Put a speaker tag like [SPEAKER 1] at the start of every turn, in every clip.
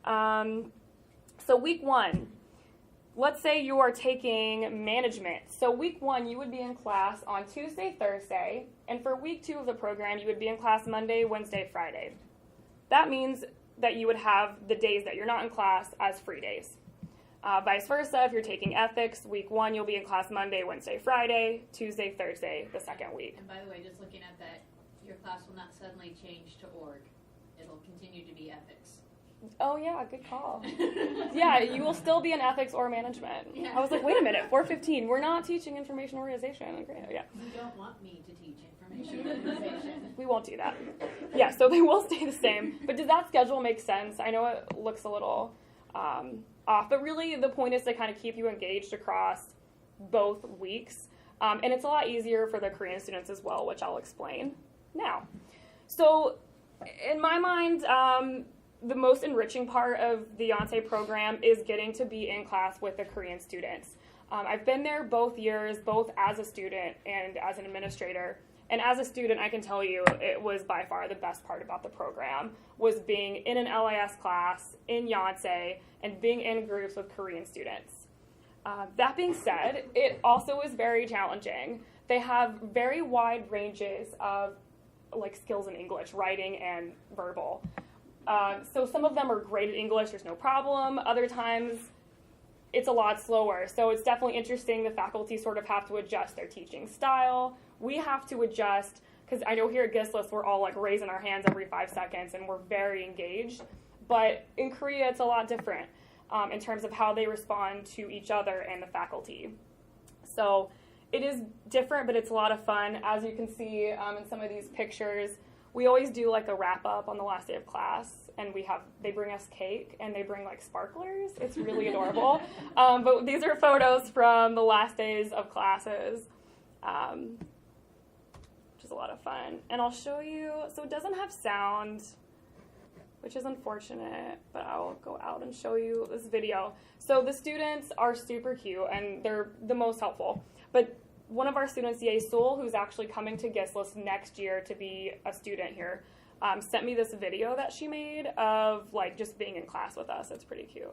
[SPEAKER 1] So week 1, let's say you are taking management. So week 1, you would be in class on Tuesday, Thursday, and for week 2 of the program, you would be in class Monday, Wednesday, Friday. That means that you would have the days that you're not in class as free days. Vice versa, if you're taking ethics, week 1, you'll be in class Monday, Wednesday, Friday, Tuesday, Thursday, the second week.
[SPEAKER 2] And by the way, just looking at that, your class will not suddenly change to org. It'll continue to be ethics.
[SPEAKER 1] Oh, yeah, good call. Yeah, you will still be in ethics or management.
[SPEAKER 2] Yeah.
[SPEAKER 1] I was like, wait a minute, 415, we're not teaching information organization. Yeah.
[SPEAKER 2] You don't want me to teach information organization.
[SPEAKER 1] We won't do that. Yeah, so they will stay the same. But does that schedule make sense? I know it looks a little off, but really the point is to kind of keep you engaged across both weeks. And it's a lot easier for the Korean students as well, which I'll explain now. So in my mind, the most enriching part of the Yonsei program is getting to be in class with the Korean students. I've been there both years, both as a student and as an administrator. And as a student, I can tell you it was by far the best part about the program, was being in an LIS class in Yonsei and being in groups with Korean students. That being said, it also is very challenging. They have very wide ranges of skills in English, writing and verbal. So some of them are great at English, there's no problem. Other times, it's a lot slower. So it's definitely interesting. The faculty sort of have to adjust their teaching style. We have to adjust, because I know here at GISLIS, we're all raising our hands every 5 seconds, and we're very engaged. But in Korea, it's a lot different in terms of how they respond to each other and the faculty. So it is different, but it's a lot of fun. As you can see in some of these pictures, we always do a wrap up on the last day of class, and they bring us cake and they bring sparklers. It's really adorable. But these are photos from the last days of classes, which is a lot of fun. And I'll show you. So it doesn't have sound, which is unfortunate, but I'll go out and show you this video. So the students are super cute and they're the most helpful. But one of our students, Seoul, who's actually coming to GISLIS next year to be a student here, sent me this video that she made of just being in class with us. It's pretty cute.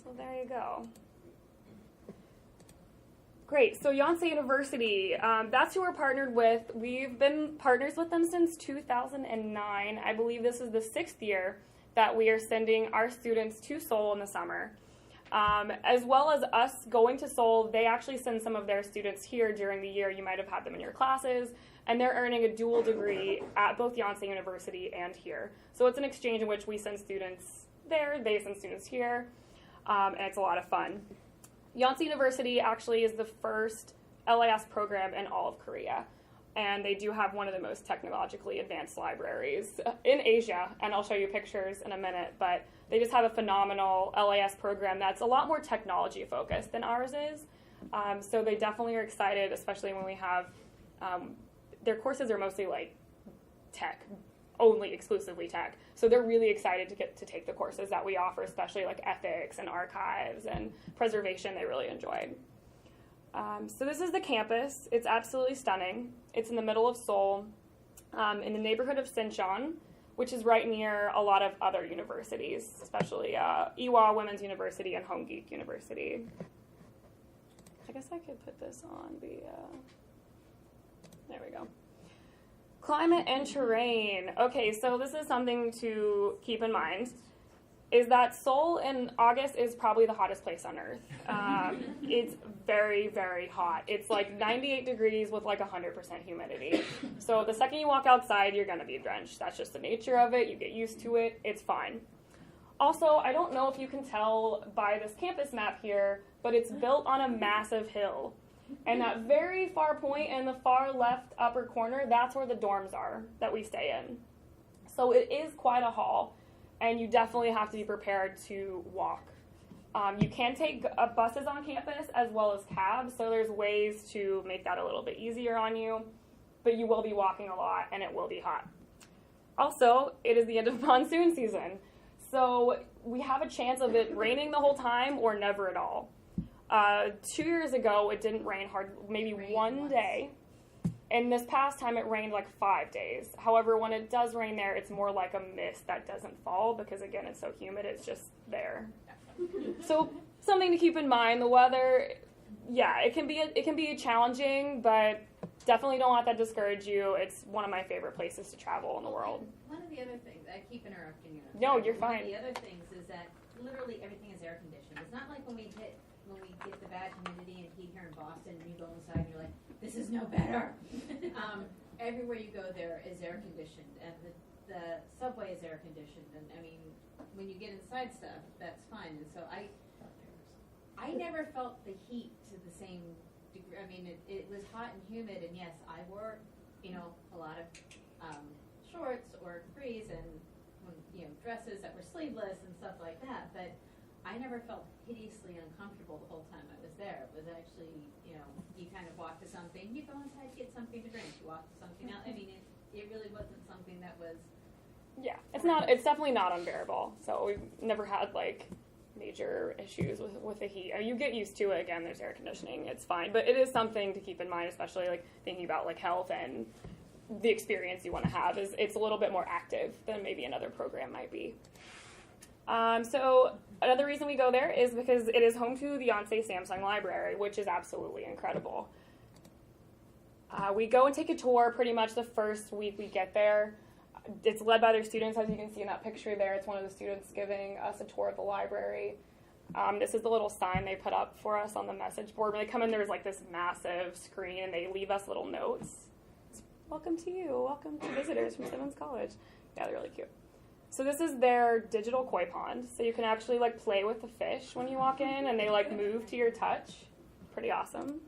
[SPEAKER 1] So there you go. Great, so Yonsei University, that's who we're partnered with. We've been partners with them since 2009. I believe this is the 6th year that we are sending our students to Seoul in the summer. As well as us going to Seoul, they actually send some of their students here during the year. You might have had them in your classes, and they're earning a dual degree at both Yonsei University and here. So it's an exchange in which we send students there, they send students here. And it's a lot of fun. Yonsei University actually is the first LIS program in all of Korea, and they do have one of the most technologically advanced libraries in Asia, and I'll show you pictures in a minute, but they just have a phenomenal LIS program that's a lot more technology focused than ours is, so they definitely are excited, especially when we have, their courses are mostly tech, only exclusively tech. So they're really excited to get to take the courses that we offer, especially ethics and archives and preservation they really enjoyed. So this is the campus. It's absolutely stunning. It's in the middle of Seoul, in the neighborhood of Sinchon, which is right near a lot of other universities, especially Ewha Women's University and Hongik University. I guess I could put this on the, there we go. Climate and terrain. Okay, so this is something to keep in mind, is that Seoul in August is probably the hottest place on earth. It's very, very hot. It's 98 degrees with 100% humidity. So the second you walk outside, you're gonna be drenched. That's just the nature of it. You get used to it. It's fine. Also, I don't know if you can tell by this campus map here, but it's built on a massive hill. And that very far point in the far left upper corner, that's where the dorms are that we stay in. So it is quite a haul, and you definitely have to be prepared to walk. You can take buses on campus as well as cabs, so there's ways to make that a little bit easier on you, but you will be walking a lot and it will be hot. Also, it is the end of monsoon season, so we have a chance of it raining the whole time or never at all. 2 years ago, it didn't rain hard, maybe one day. And this past time, it rained like 5 days. However, when it does rain there, it's more like a mist that doesn't fall because, again, it's so humid, it's just there. So something to keep in mind, the weather, yeah, it can be challenging, but definitely don't let that discourage you. It's one of my favorite places to travel in the world.
[SPEAKER 2] One of the other things, I keep interrupting you.
[SPEAKER 1] No, you're
[SPEAKER 2] One
[SPEAKER 1] fine.
[SPEAKER 2] of the other things is that literally everything is air conditioned. It's not like when we get the bad humidity and heat here in Boston and you go inside and you're like, this is no better. Everywhere you go there is air conditioned, and the subway is air conditioned, and I mean, when you get inside stuff, that's fine. And so I never felt the heat to the same degree. I mean, it was hot and humid, and yes, I wore, a lot of shorts or capris and dresses that were sleeveless and stuff like that, but I never felt hideously uncomfortable the whole time I was there. It was actually, you kind of walk to something, you go inside, get something to drink, you walk to something else. I mean, it really wasn't something that was...
[SPEAKER 1] Yeah, it's definitely not unbearable. So we've never had, like, major issues with the heat. You get used to it. Again, there's air conditioning. It's fine. But it is something to keep in mind, especially, like, thinking about, like, health and the experience you want to have. It's a little bit more active than maybe another program might be. So another reason we go there is because it is home to the Yonsei-Samsung Library, which is absolutely incredible. We go and take a tour pretty much the first week we get there. It's led by their students, as you can see in that picture there. It's one of the students giving us a tour of the library. This is the little sign they put up for us on the message board. When they come in, there's like this massive screen, and they leave us little notes. It's, welcome to you. Welcome to visitors from Simmons College. Yeah, they're really cute. So this is their digital koi pond. So you can actually like play with the fish when you walk in, and they like move to your touch. Pretty awesome.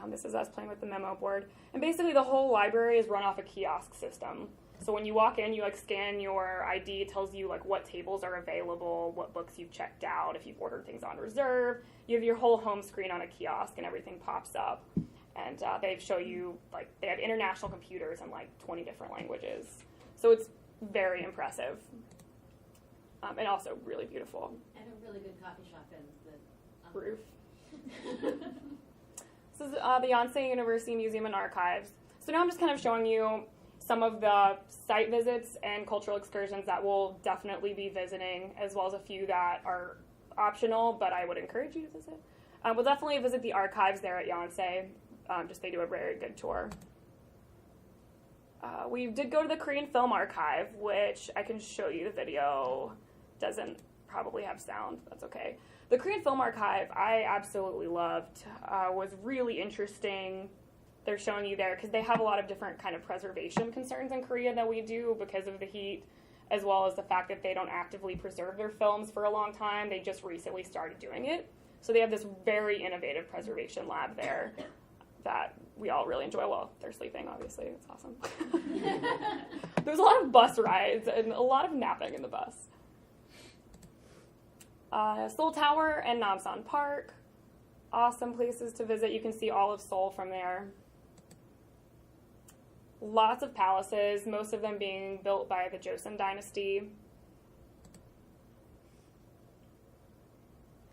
[SPEAKER 1] This is us playing with the memo board. And basically the whole library is run off a kiosk system. So when you walk in, you like scan your ID. It tells you like what tables are available, what books you've checked out, if you've ordered things on reserve. You have your whole home screen on a kiosk, and everything pops up. And they show you, like, they have international computers in like 20 different languages. So it's very impressive. And also really beautiful.
[SPEAKER 2] And a really good coffee shop in the
[SPEAKER 1] roof. This is the Yonsei University Museum and Archives. So now I'm just kind of showing you some of the site visits and cultural excursions that we'll definitely be visiting, as well as a few that are optional, but I would encourage you to visit. We'll definitely visit the archives there at Yonsei. They do a very good tour. We did go to the Korean Film Archive, which I can show you the video. Doesn't probably have sound. That's okay. The Korean Film Archive, I absolutely loved. Was really interesting. They're showing you there because they have a lot of different kind of preservation concerns in Korea that we do because of the heat, as well as the fact that they don't actively preserve their films for a long time. They just recently started doing it. So they have this very innovative preservation lab there that we all really enjoy. Well, they're sleeping, obviously. It's awesome. There's a lot of bus rides and a lot of napping in the bus. Seoul Tower and Namsan Park. Awesome places to visit. You can see all of Seoul from there. Lots of palaces, most of them being built by the Joseon dynasty.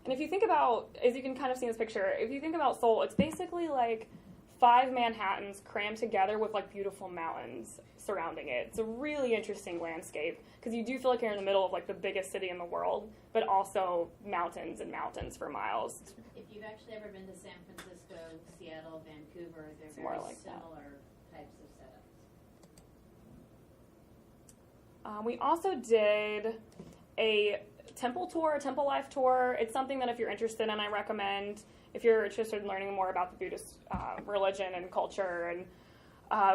[SPEAKER 1] And if you think about, as you can kind of see in this picture, if you think about Seoul, it's basically like 5 Manhattans crammed together with like beautiful mountains surrounding it. It's a really interesting landscape because you do feel like you're in the middle of like the biggest city in the world, but also mountains and mountains for miles.
[SPEAKER 2] If you've actually ever been to San Francisco, Seattle, Vancouver, they're
[SPEAKER 1] It's
[SPEAKER 2] very
[SPEAKER 1] more like
[SPEAKER 2] similar types of setups.
[SPEAKER 1] We also did a temple tour, a temple life tour. It's something that if you're interested in, I recommend. If you're interested in learning more about the Buddhist religion and culture. And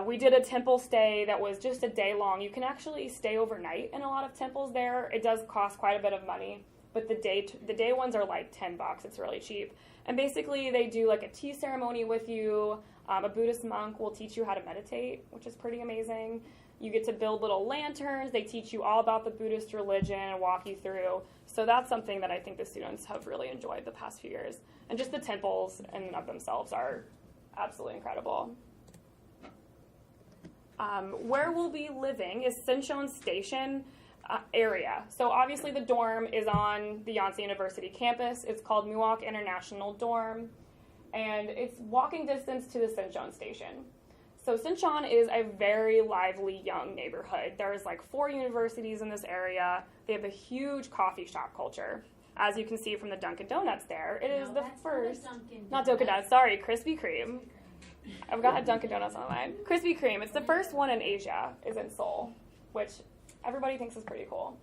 [SPEAKER 1] we did a temple stay that was just a day long. You can actually stay overnight in a lot of temples there. It does cost quite a bit of money, but the day ones are like $10. It's really cheap. And basically they do like a tea ceremony with you. A Buddhist monk will teach you how to meditate, which is pretty amazing. You get to build little lanterns. They teach you all about the Buddhist religion and walk you through. So that's something that I think the students have really enjoyed the past few years. And just the temples in and of themselves are absolutely incredible. Where we'll be living is Sinchon Station area. So obviously the dorm is on the Yonsei University campus. It's called Muwok International Dorm, and it's walking distance to the Sinchon Station. So Sinchon is a very lively young neighborhood. There's like 4 universities in this area. They have a huge coffee shop culture. As you can see from the Dunkin' Donuts there, it is the first, not Dunkin' Donuts, sorry, Krispy Kreme. I've got Dunkin' Donuts on mine. Krispy Kreme, it's the first one in Asia, is in Seoul, which everybody thinks is pretty cool.